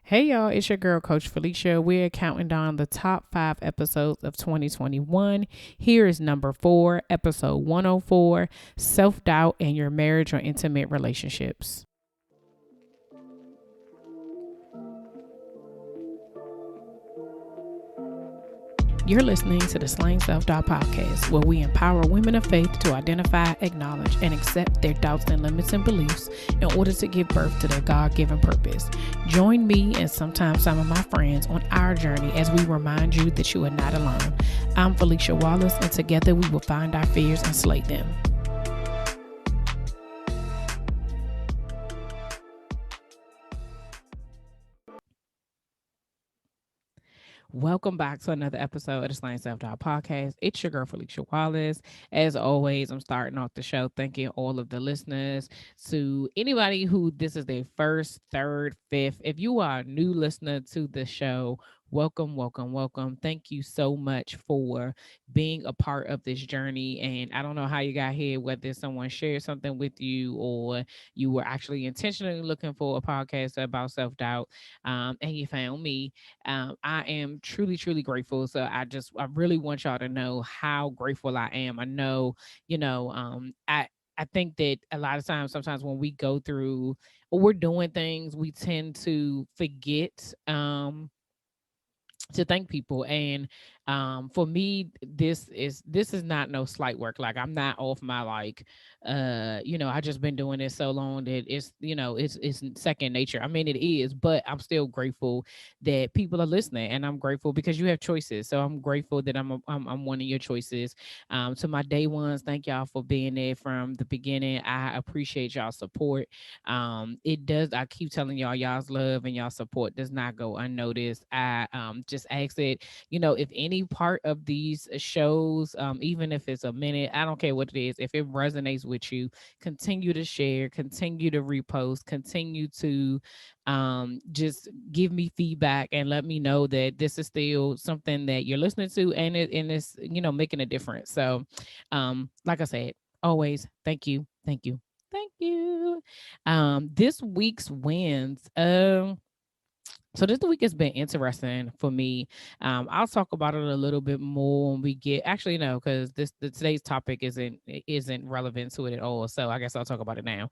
Hey y'all, it's your girl Coach Felicia. We're counting down the top 5 episodes of 2021. Here is number 4, episode 104, Self-Doubt in Your Marriage or Intimate Relationships. You're listening to the Slaying Self-Doubt podcast, where we empower women of faith to identify, acknowledge, and accept their doubts and limits and beliefs in order to give birth to their God-given purpose. Join me and sometimes some of my friends on our journey as we remind you that you are not alone. I'm Felicia Wallace, and together we will find our fears and slay them. Welcome back to another episode of the Slaying Self-Doubt podcast. It's your girl, Felicia Wallace. As always, I'm starting off the show thanking all of the listeners. To anybody who this is their first, third, fifth, if you are a new listener to the show, welcome, welcome, welcome. Thank you so much for being a part of this journey. And I don't know how you got here, whether someone shared something with you or you were actually intentionally looking for a podcast about self-doubt, and you found me. I am truly, truly grateful. So I really want y'all to know how grateful I am. I know, I think that a lot of times, sometimes when we go through or we're doing things, we tend to forget, to thank people. And for me, this is not no slight work. Like, I'm not off my, like, I just been doing this so long that it's second nature. I mean, it is, but I'm still grateful that people are listening, and I'm grateful because you have choices. So I'm grateful that I'm one of your choices. To my day ones, thank y'all for being there from the beginning. I appreciate y'all support. I keep telling y'all's love and y'all support does not go unnoticed. I just ask that, if any part of these shows, even if it's a minute, I don't care what it is, if it resonates with you, continue to share, continue to repost, continue to just give me feedback and let me know that this is still something that you're listening to, and it's making a difference. So like I said, always thank you, thank you, thank you. This week's wins. So this week has been interesting for me. I'll talk about it a little bit more when we get. Actually, no, because today's topic isn't relevant to it at all. So I guess I'll talk about it now.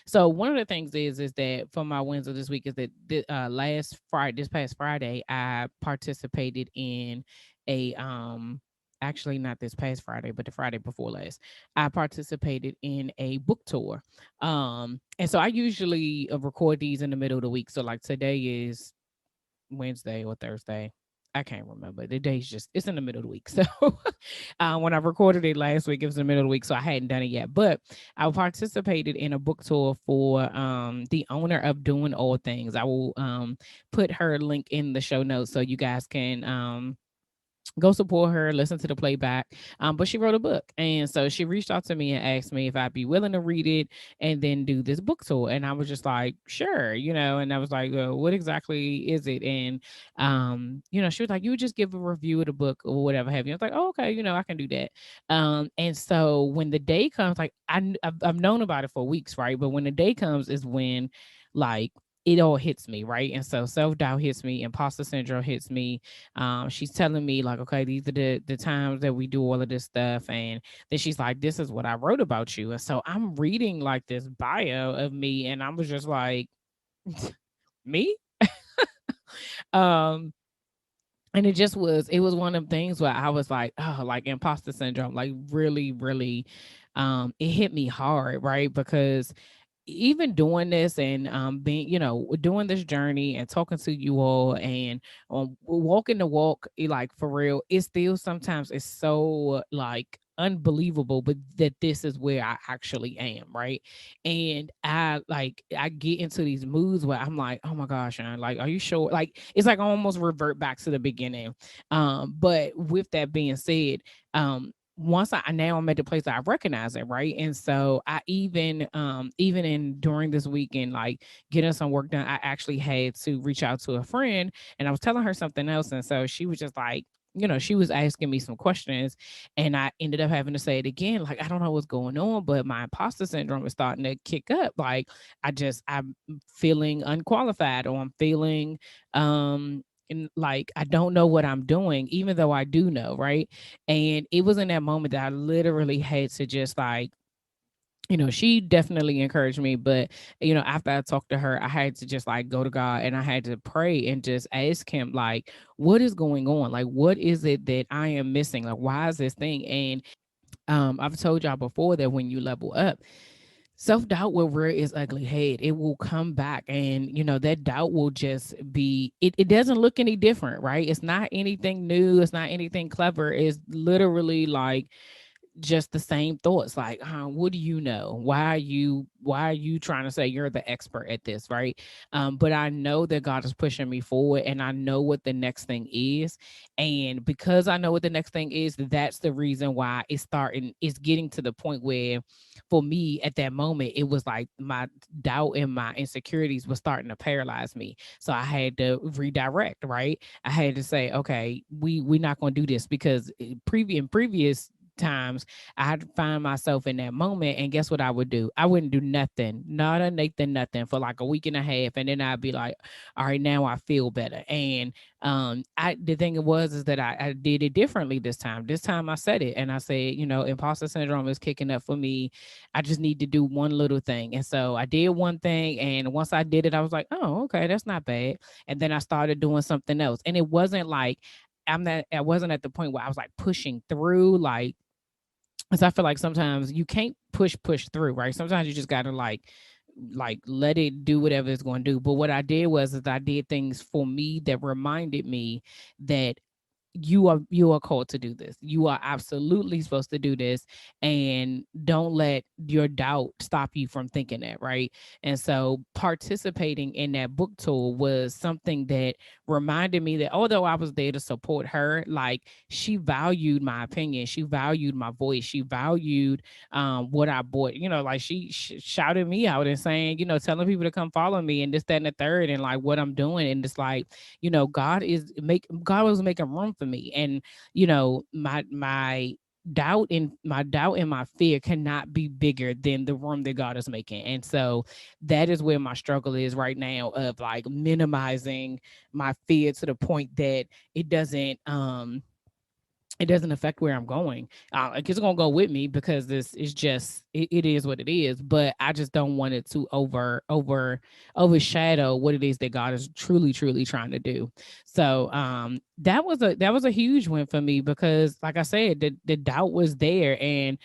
So one of the things is that for my wins of this week is that this past Friday, I participated in a actually not this past Friday, but the Friday before last, I participated in a book tour. And so I usually record these in the middle of the week. So like today is Wednesday or Thursday. I can't remember. The day's it's in the middle of the week. So when I recorded it last week, it was in the middle of the week. So I hadn't done it yet. But I participated in a book tour for the owner of Doing All Things. I will put her link in the show notes so you guys can go support her, listen to the playback. But she wrote a book. And so she reached out to me and asked me if I'd be willing to read it and then do this book tour. And I was just like, sure, and I was like, what exactly is it? And, she was like, you would just give a review of the book or whatever have you. I was like, oh, okay, I can do that. And so when the day comes, like I've known about it for weeks, right? But when the day comes is when, like, it all hits me, right? And so self-doubt hits me, imposter syndrome hits me. She's telling me, like, okay, these are the times that we do all of this stuff. And then she's like, this is what I wrote about you. And so I'm reading like this bio of me, and I was just like, me? um and it was one of the things where I was like, oh, like imposter syndrome, like really, really, it hit me hard, right? Because even doing this and being, doing this journey and talking to you all and walking the walk, like for real, it still sometimes is so like unbelievable, but that this is where I actually am, right? And I get into these moods where I'm like, oh my gosh, Sean, like, are you sure? Like, it's like I almost revert back to the beginning. But with that being said, once now I'm at the place that I recognize it, right? And so I even in during this weekend, like getting some work done, I actually had to reach out to a friend, and I was telling her something else. And so she was just like, she was asking me some questions, and I ended up having to say it again. Like, I don't know what's going on, but my imposter syndrome is starting to kick up. Like, I'm feeling unqualified, or I'm feeling, and like I don't know what I'm doing, even though I do know, right? And it was in that moment that I literally had to just like, she definitely encouraged me, but after I talked to her, I had to just like go to God, and I had to pray and just ask him, like, what is going on? Like, what is it that I am missing? Like, why is this thing? And I've told y'all before that when you level up, self-doubt will rear its ugly head. It will come back, and that doubt will just be, it doesn't look any different, right? It's not anything new, it's not anything clever. It's literally like just the same thoughts, like, what do you know? Why are you trying to say you're the expert at this, right? But I know that God is pushing me forward, and I know what the next thing is. And because I know what the next thing is, that's the reason why it's getting to the point where, for me at that moment, it was like my doubt and my insecurities was starting to paralyze me. So I had to redirect, right? I had to say, okay, we're not going to do this, because previous times I'd find myself in that moment, and guess what I would do? I wouldn't do nothing, not a Nathan, nothing for like a week and a half, and then I'd be like, all right, now I feel better. And I the thing was is that I did it differently this time. This time I said it, and I said, imposter syndrome is kicking up for me. I just need to do one little thing. And so I did one thing, and once I did it, I was like, oh, okay, that's not bad. And then I started doing something else, and it wasn't like, I wasn't at the point where I was like pushing through, like, because I feel like sometimes you can't push through, right? Sometimes you just gotta like let it do whatever it's going to do. But what I did was is I did things for me that reminded me that you are called to do this. You are absolutely supposed to do this, and don't let your doubt stop you from thinking that, right? And so participating in that book tour was something that reminded me that although I was there to support her, like, she valued my opinion, she valued my voice, she valued what I bought. Like, she shouted me out and saying, telling people to come follow me and this, that, and the third, and like what I'm doing. And it's like, God was making room for me. And my doubt and my fear cannot be bigger than the room that God is making. And so that is where my struggle is right now, of like minimizing my fear to the point that it doesn't it doesn't affect where I'm going. Like, it's gonna go with me, because this is just, it is what it is. But I just don't want it to overshadow what it is that God is truly, truly trying to do. So that was a huge win for me, because like I said, the doubt was there, and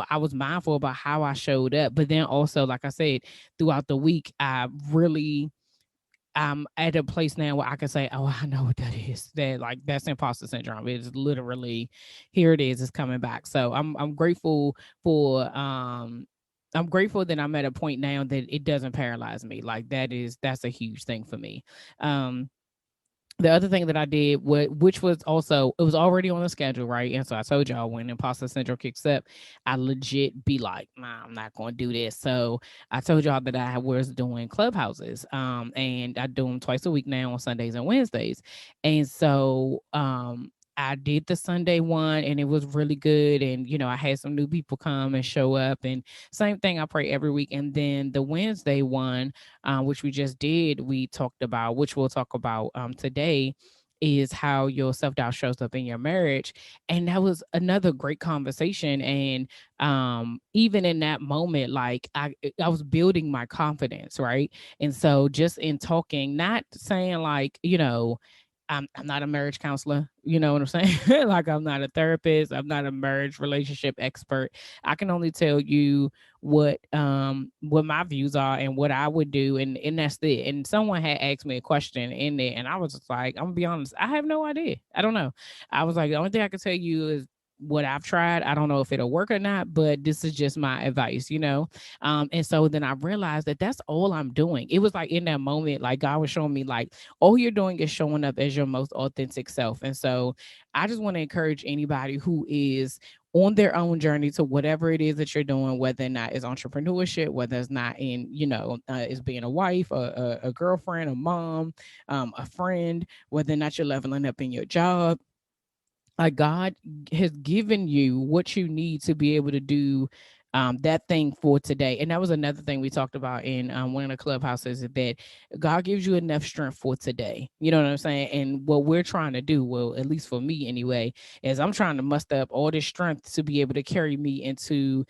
I was mindful about how I showed up. But then also, like I said, throughout the week, I really, I'm at a place now where I can say, "Oh, I know what that is. That, like, that's imposter syndrome. It's literally, here it is. It's coming back." So I'm grateful for I'm grateful that I'm at a point now that it doesn't paralyze me. Like, that's a huge thing for me. Um, the other thing that I did, which was also, it was already on the schedule, right? And so I told y'all, when imposter syndrome kicks up, I legit be like, nah, I'm not going to do this. So I told y'all that I was doing clubhouses, and I do them twice a week now, on Sundays and Wednesdays. And so I did the Sunday one, and it was really good. And I had some new people come and show up, and same thing, I pray every week. And then the Wednesday one, which we just did, we talked about, which we'll talk about today, is how your self doubt shows up in your marriage. And that was another great conversation. And even in that moment, like, I was building my confidence, right? And so just in talking, not saying like, I'm not a marriage counselor, you know what I'm saying? Like, I'm not a therapist, I'm not a marriage relationship expert. I can only tell you what my views are and what I would do, and that's it. And someone had asked me a question in there, and I was just like, I'm gonna be honest, I have no idea. I don't know. I was like, the only thing I can tell you is what I've tried. I don't know if it'll work or not, but this is just my advice. And so then I realized that that's all I'm doing. It was like in that moment, like, God was showing me, like, all you're doing is showing up as your most authentic self. And so I just want to encourage anybody who is on their own journey to whatever it is that you're doing, whether or not it's entrepreneurship, whether it's not in, is being a wife, a girlfriend, a mom, a friend, whether or not you're leveling up in your job, like God has given you what you need to be able to do that thing for today. And that was another thing we talked about in one of the clubhouses, is that God gives you enough strength for today. You know what I'm saying? And what we're trying to do, well, at least for me anyway, is I'm trying to muster up all this strength to be able to carry me into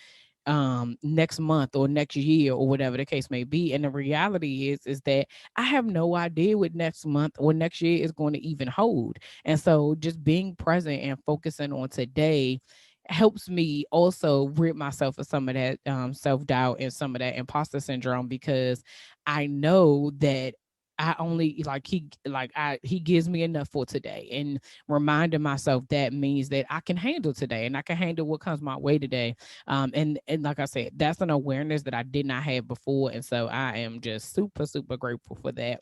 next month or next year or whatever the case may be. And the reality is that I have no idea what next month or next year is going to even hold. And so just being present and focusing on today helps me also rid myself of some of that self-doubt and some of that imposter syndrome, because I know that I only he gives me enough for today, and reminding myself that means that I can handle today and I can handle what comes my way today. And like I said, that's an awareness that I did not have before, and so I am just super super grateful for that.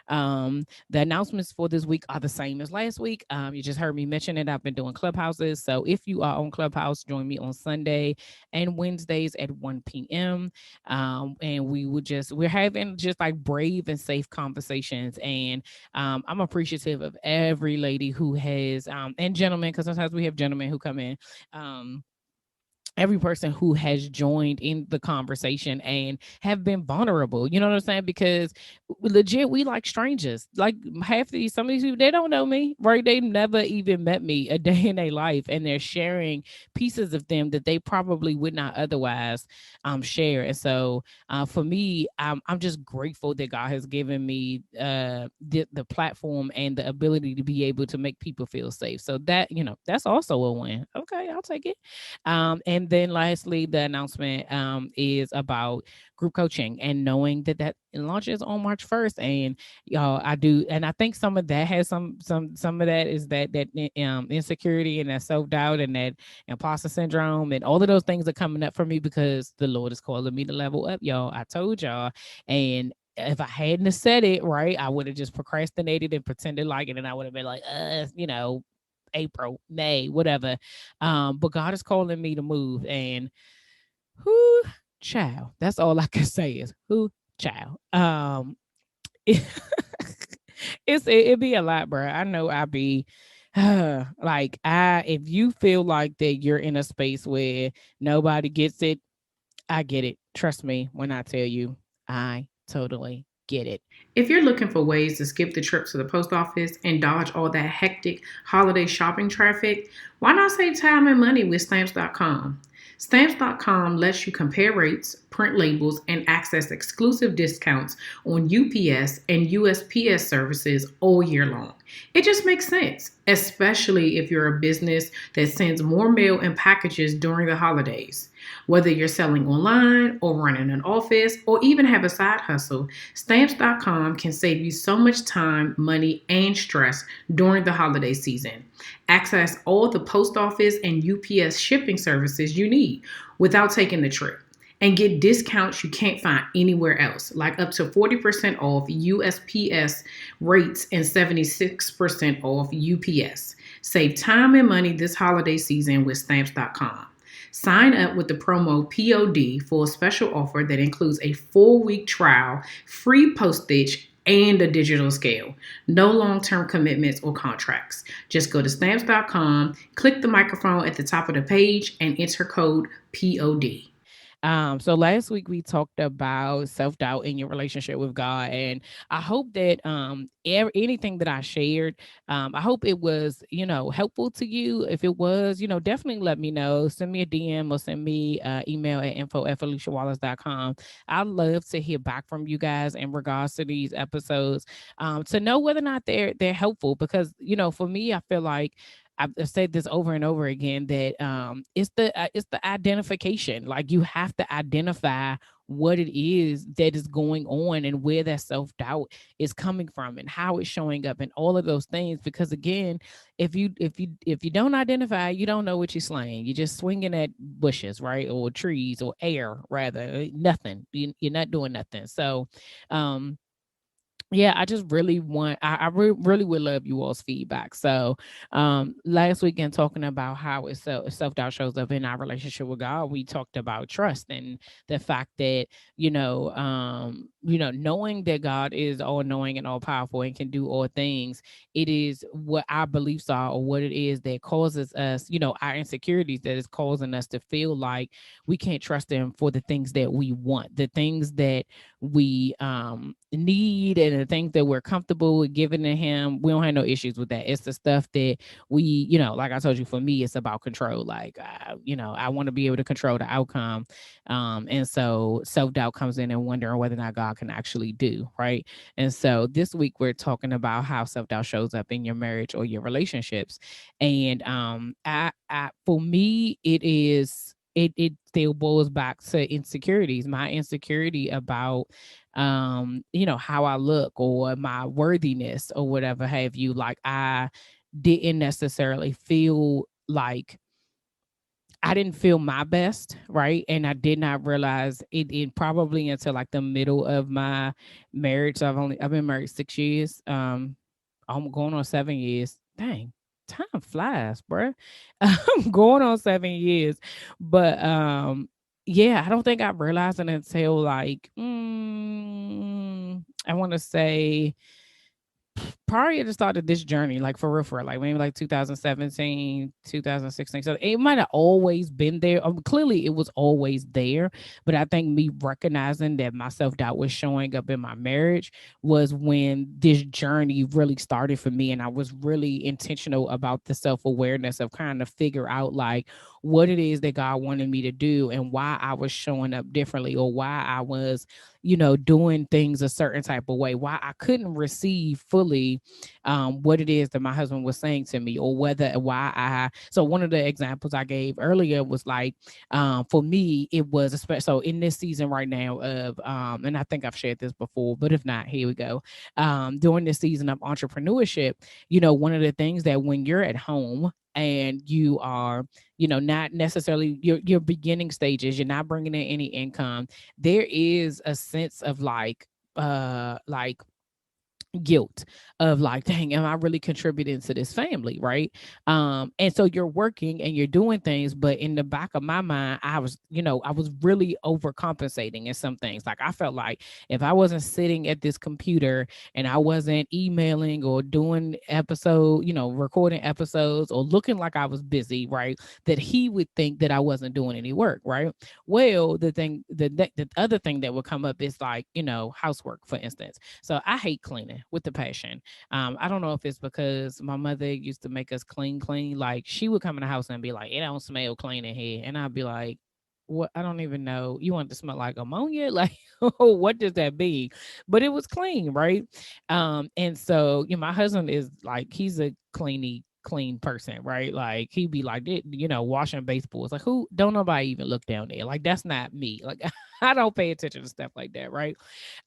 The announcements for this week are the same as last week. You just heard me mention it. I've been doing clubhouses. So if you are on Clubhouse, join me on Sunday and Wednesdays at 1 p.m. And we're having just like brave and safe conversations. And I'm appreciative of every lady who has, and gentlemen, because sometimes we have gentlemen who come in. Um, every person who has joined in the conversation and have been vulnerable. You know what I'm saying? Because legit, we like strangers. Like some of these people, they don't know me, right? They never even met me a day in their life, and they're sharing pieces of them that they probably would not otherwise share. And so for me, I'm just grateful that God has given me the platform and the ability to be able to make people feel safe. So that, that's also a win. Okay, I'll take it. And then lastly, the announcement is about group coaching, and knowing that that launches on March 1st. And y'all, I do, and I think some of that has some of that is that insecurity and that self doubt and that imposter syndrome, and all of those things are coming up for me because the Lord is calling me to level up, y'all. I told y'all, and if I hadn't have said it right, I would have just procrastinated and pretended like it, and I would have been like, April, May, whatever. But God is calling me to move, and who, child. That's all I can say is who, child. It, it'd be a lot, bro. I know I be like if you feel like that you're in a space where nobody gets it, I get it. Trust me when I tell you, I totally get it. If you're looking for ways to skip the trip to the post office and dodge all that hectic holiday shopping traffic, why not save time and money with Stamps.com? Stamps.com lets you compare rates, print labels, and access exclusive discounts on UPS and USPS services all year long. It just makes sense, especially if you're a business that sends more mail and packages during the holidays. Whether you're selling online or running an office or even have a side hustle, Stamps.com can save you so much time, money, and stress during the holiday season. Access all the post office and UPS shipping services you need without taking the trip. And get discounts you can't find anywhere else, like up to 40% off USPS rates and 76% off UPS. Save time and money this holiday season with Stamps.com. Sign up with the promo POD for a special offer that includes a 4-week trial, free postage, and a digital scale. No long term commitments or contracts. Just go to stamps.com, click the microphone at the top of the page, and enter code POD. So last week we talked about self doubt in your relationship with God, and I hope that anything that I shared, I hope it was helpful to you. If it was, definitely let me know. Send me a DM or send me email at info@feliciawallace.com. I'd love to hear back from you guys in regards to these episodes, to know whether or not they're helpful. Because for me, I feel like I've said this over and over again that it's the identification. Like you have to identify what it is that is going on and where that self doubt is coming from and how it's showing up and all of those things. Because again, if you don't identify, you don't know what you're slaying. You're just swinging at bushes, right, or trees or air rather. Nothing. You're not doing nothing. So, um, yeah, I just really want really would love you all's feedback. So last weekend, talking about how self-doubt shows up in our relationship with God, we talked about trust and the fact that knowing that God is all knowing and all powerful and can do all things, it is what our beliefs are, or what it is that causes us, our insecurities, that is causing us to feel like we can't trust Him for the things that we want, the things that we need, and the things that we're comfortable with giving to Him. We don't have no issues with that. It's the stuff that we, like I told you, for me, it's about control. Like, I want to be able to control the outcome. And so self-doubt comes in, and wondering whether or not God can actually do right. And so this week we're talking about how self-doubt shows up in your marriage or your relationships. And for me, it still boils back to insecurities. My insecurity about how I look, or my worthiness, or whatever have you. Like, I didn't necessarily feel like I didn't feel my best, right? And I did not realize it probably until like the middle of my marriage. So I've been married 6 years. I'm going on 7 years. Dang, time flies, bruh. I'm going on 7 years. But yeah, I don't think I realized it until like I want to say prior to start of this journey, like for real, like maybe like 2017, 2016. So it might have always been there. Clearly, it was always there. But I think me recognizing that my self doubt was showing up in my marriage was when this journey really started for me. And I was really intentional about the self awareness of kind of figure out like what it is that God wanted me to do, and why I was showing up differently, or why I was doing things a certain type of way, why I couldn't receive fully what it is that my husband was saying to me, or whether why so one of the examples I gave earlier was like, for me, it was especially so in this season right now of, and I think I've shared this before, but if not, here we go. During this season of entrepreneurship, one of the things that when you're at home and you are, not necessarily your beginning stages, you're not bringing in any income, there is a sense of like guilt of like, dang, am I really contributing to this family, right? And so you're working and you're doing things, but in the back of my mind, I was really overcompensating in some things. Like, I felt like if I wasn't sitting at this computer and I wasn't emailing or doing recording episodes or looking like I was busy, right, that he would think that I wasn't doing any work, right? Well, the other thing that would come up is like, housework, for instance. So I hate cleaning with the passion. I don't know if it's because my mother used to make us clean. Like, she would come in the house and be like, "It don't smell clean in here," and I'd be like, "What? I don't even know. You want it to smell like ammonia? Like, what does that mean?" But it was clean, right? And so my husband is like, he's a clean person, right? Like, he'd be like, washing baseballs. Like, who? Don't nobody even look down there. Like, that's not me. Like, I don't pay attention to stuff like that, right?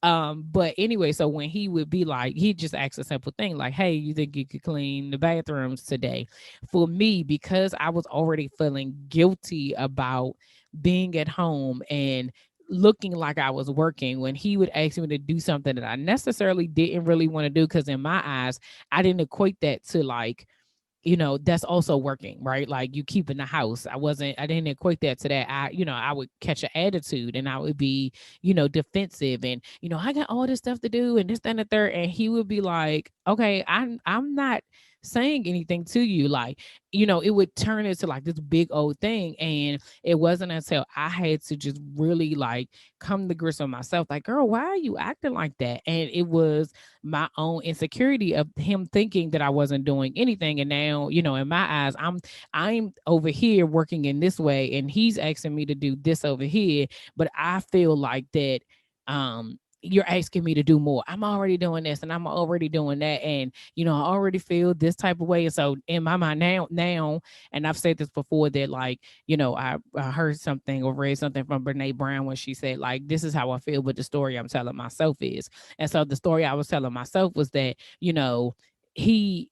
But anyway, so when he would be like, he just asked a simple thing like, "Hey, you think you could clean the bathrooms today?" For me, because I was already feeling guilty about being at home and looking like I was working, when he would ask me to do something that I necessarily didn't really want to do, because in my eyes, I didn't equate that to like, that's also working, right? Like, you keeping the house. I didn't equate that to that. I would catch an attitude and I would be, defensive, and, I got all this stuff to do and this, that, and the third. And he would be like, "Okay, I'm not saying anything to you." Like, it would turn into like this big old thing. And it wasn't until I had to just really like come to grips with myself, like, "Girl, why are you acting like that?" And it was my own insecurity of him thinking that I wasn't doing anything. And now, in my eyes, I'm over here working in this way, and he's asking me to do this over here. But I feel like that you're asking me to do more. I'm already doing this and I'm already doing that. And, I already feel this type of way. And so in my mind now, and I've said this before, that like, I heard something or read something from Brene Brown when she said, like, this is how I feel, but the story I'm telling myself is. And so the story I was telling myself was that, he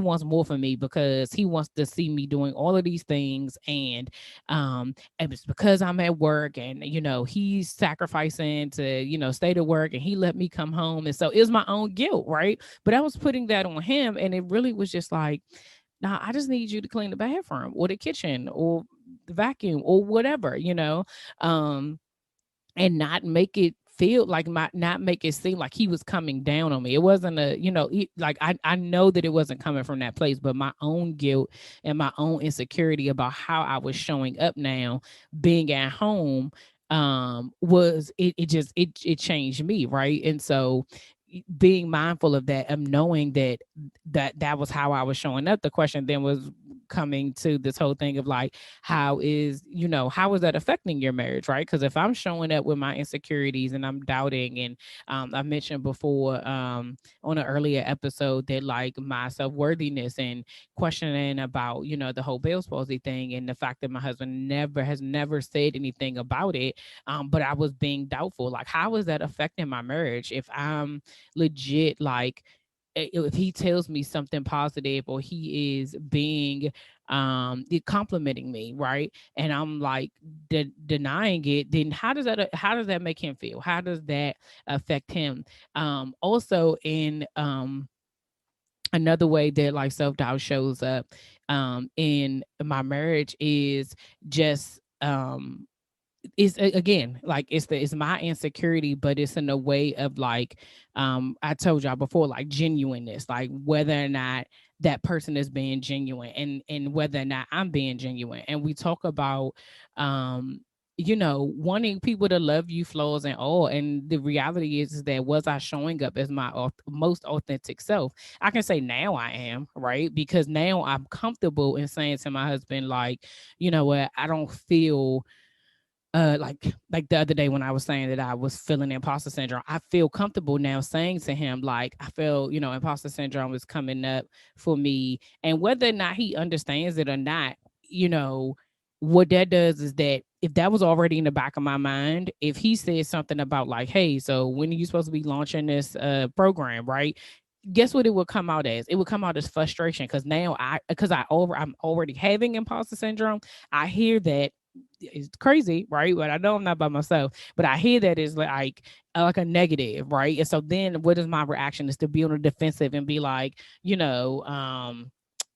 wants more from me, because he wants to see me doing all of these things. And it's because I'm at work, and he's sacrificing to stay to work, and he let me come home. And so it's my own guilt, right? But I was putting that on him, and it really was just like, "Nah, I just need you to clean the bathroom or the kitchen or the vacuum or whatever," um and not make it feel like my not make it seem like he was coming down on me. It wasn't a, like I know that it wasn't coming from that place, but my own guilt and my own insecurity about how I was showing up now, being at home, was it changed me, right? And so being mindful of that, of knowing that was how I was showing up. The question then was coming to this whole thing of like, how is that affecting your marriage, right? Because if I'm showing up with my insecurities and I'm doubting, and I mentioned before, on an earlier episode, that like my self-worthiness and questioning about, the whole Bell's palsy thing, and the fact that my husband never said anything about it, but I was being doubtful. Like, how is that affecting my marriage if I'm legit, like, if he tells me something positive, or he is being complimenting me, right, and I'm like denying it, then how does that make him feel? How does that affect him? Also, in another way that like self-doubt shows up in my marriage is just again, like, it's my insecurity, but it's in a way of like, I told y'all before, like genuineness, like whether or not that person is being genuine, and whether or not I'm being genuine. And we talk about, wanting people to love you, flaws and all. And the reality is that, was I showing up as my most authentic self? I can say now I am, right? Because now I'm comfortable in saying to my husband, like, you know what, I don't feel like the other day when I was saying that I was feeling imposter syndrome, I feel comfortable now saying to him, like, I feel, imposter syndrome is coming up for me. And whether or not he understands it or not, you know, what that does is that if that was already in the back of my mind, if he says something about like, hey, so when are you supposed to be launching this program, right? Guess what it would come out as? It would come out as frustration, because now I'm already having imposter syndrome. I hear that, it's crazy, right? But I know I'm not by myself. But I hear that is like a negative, right? And so then what is my reaction? Is to be on the defensive and be like,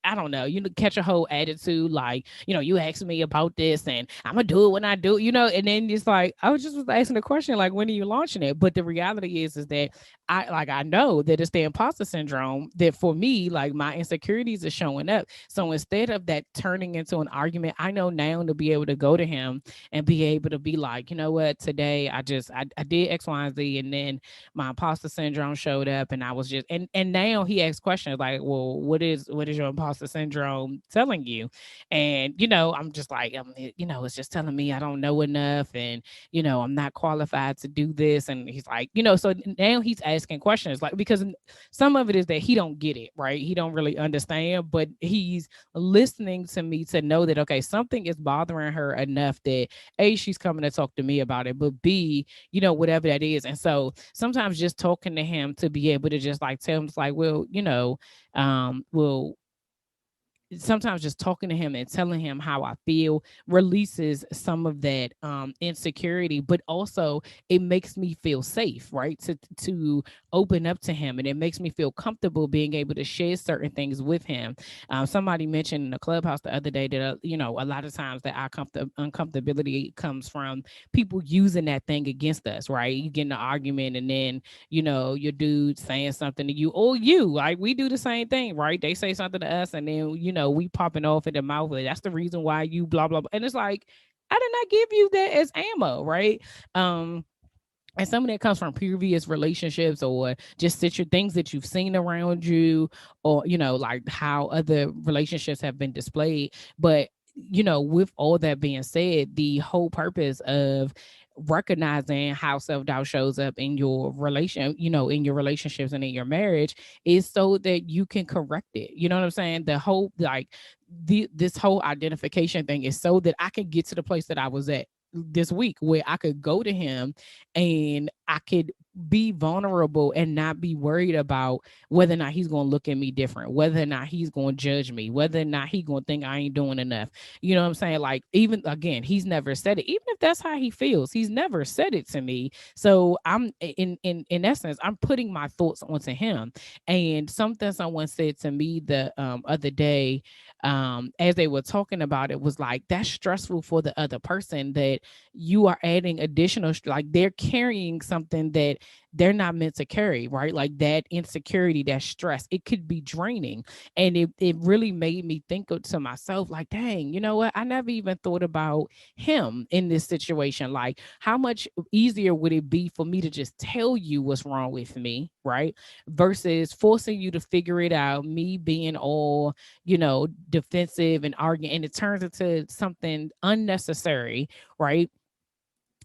I don't know, catch a whole attitude, like, you asked me about this and I'm gonna do it when I do, and then it's like, I was asking the question, like, when are you launching it? But the reality is that I know that it's the imposter syndrome that for me, like, my insecurities are showing up. So instead of that turning into an argument, I know now to be able to go to him and be able to be like, you know what, today I did X, Y, and Z, and then my imposter syndrome showed up, and I was just and now he asks questions like, well, what is your imposter syndrome telling you? And I'm just like, it's just telling me I don't know enough, and I'm not qualified to do this. And he's like, so now he's asking questions, like, because some of it is that he don't get it, right? He don't really understand, but he's listening to me to know that, okay, something is bothering her enough that A, she's coming to talk to me about it, but B, whatever that is. And so sometimes just talking to him to be able to just like tell him, it's like, well, well, sometimes just talking to him and telling him how I feel releases some of that insecurity, but also it makes me feel safe, right? To open up to him, and it makes me feel comfortable being able to share certain things with him. Somebody mentioned in the clubhouse the other day that a lot of times that our uncomfortability comes from people using that thing against us, right? You get in an argument, and then your dude saying something to you, or like, we do the same thing, right? They say something to us, and then we popping off at the mouth, like, that's the reason why you blah blah blah. And it's like, I did not give you that as ammo, right? And some of that comes from previous relationships, or just things that you've seen around you, or like how other relationships have been displayed. But with all that being said, the whole purpose of recognizing how self-doubt shows up in your in your relationships and in your marriage, is so that you can correct it. You know what I'm saying? The whole, like, this whole identification thing is so that I can get to the place that I was at this week, where I could go to him and I could be vulnerable and not be worried about whether or not he's going to look at me different, whether or not he's going to judge me, whether or not he's going to think I ain't doing enough. You know what I'm saying? Like, even again, he's never said it. Even if that's how he feels, he's never said it to me. So I'm in essence, I'm putting my thoughts onto him. And something someone said to me the other day, as they were talking about it, was like, that's stressful for the other person, that you are adding additional, like they're carrying something that they're not meant to carry, right? Like that insecurity, that stress, it could be draining. And it really made me think to myself, like, dang, you know what? I never even thought about him in this situation. Like, how much easier would it be for me to just tell you what's wrong with me, right? Versus forcing you to figure it out, me being all, defensive and arguing, and it turns into something unnecessary, right?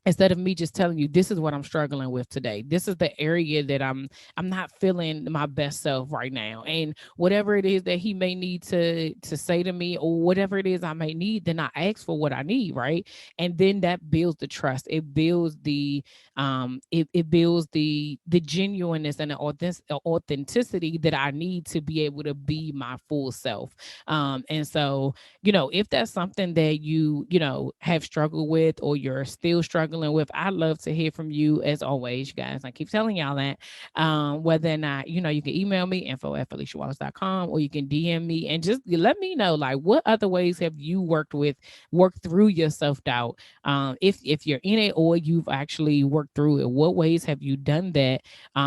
Instead of me just telling you, this is what I'm struggling with today, this is the area that I'm not feeling my best self right now, and whatever it is that he may need to say to me, or whatever it is I may need, then I ask for what I need, right? And then that builds the trust, it builds it builds the genuineness and the authenticity that I need to be able to be my full self. And so, if that's something that you have struggled with, or you're still struggling with, I'd love to hear from you, as always, you guys. I keep telling y'all that. Whether or not, you can email me, info@FeliciaWallace.com, or you can DM me and just let me know, like, what other ways have you worked through your self-doubt? If you're in it, or you've actually worked through it, what ways have you done that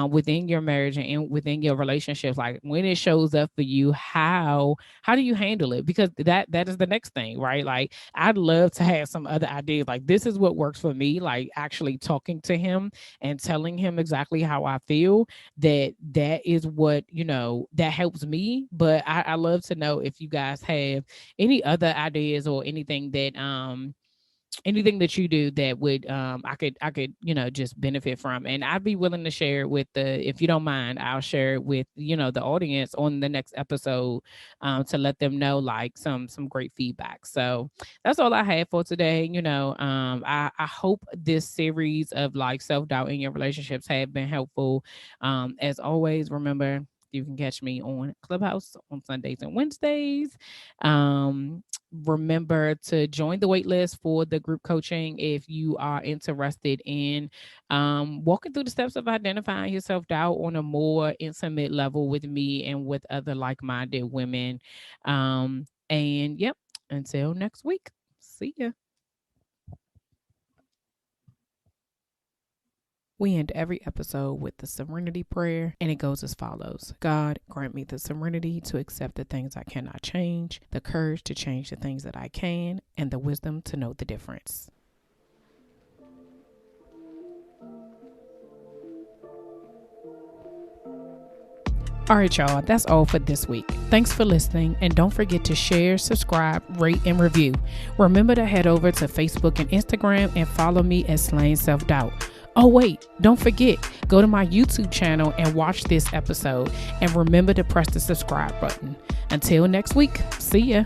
within your marriage and within your relationships? Like, when it shows up for you, how do you handle it? Because that is the next thing, right? Like, I'd love to have some other ideas. Like, this is what works for me. Like, actually talking to him and telling him exactly how I feel. That is what, that helps me. But I love to know if you guys have any other ideas, or anything that you do that would I could just benefit from, and I'd be willing to share it with if you don't mind, I'll share it with the audience on the next episode, to let them know, like, some great feedback. So that's all I have for today. I hope this series of, like, self-doubt in your relationships have been helpful. As always, remember, you can catch me on Clubhouse on Sundays and Wednesdays. Remember to join the wait list for the group coaching if you are interested in walking through the steps of identifying your self-doubt on a more intimate level with me and with other like-minded women. And yep, until next week, see ya. We end every episode with the Serenity Prayer, and it goes as follows. God, grant me the serenity to accept the things I cannot change, the courage to change the things that I can, and the wisdom to know the difference. All right, y'all, that's all for this week. Thanks for listening, and don't forget to share, subscribe, rate, and review. Remember to head over to Facebook and Instagram and follow me at Slaying Self-Doubt. Oh, wait, don't forget, go to my YouTube channel and watch this episode, and remember to press the subscribe button. Until next week, see ya.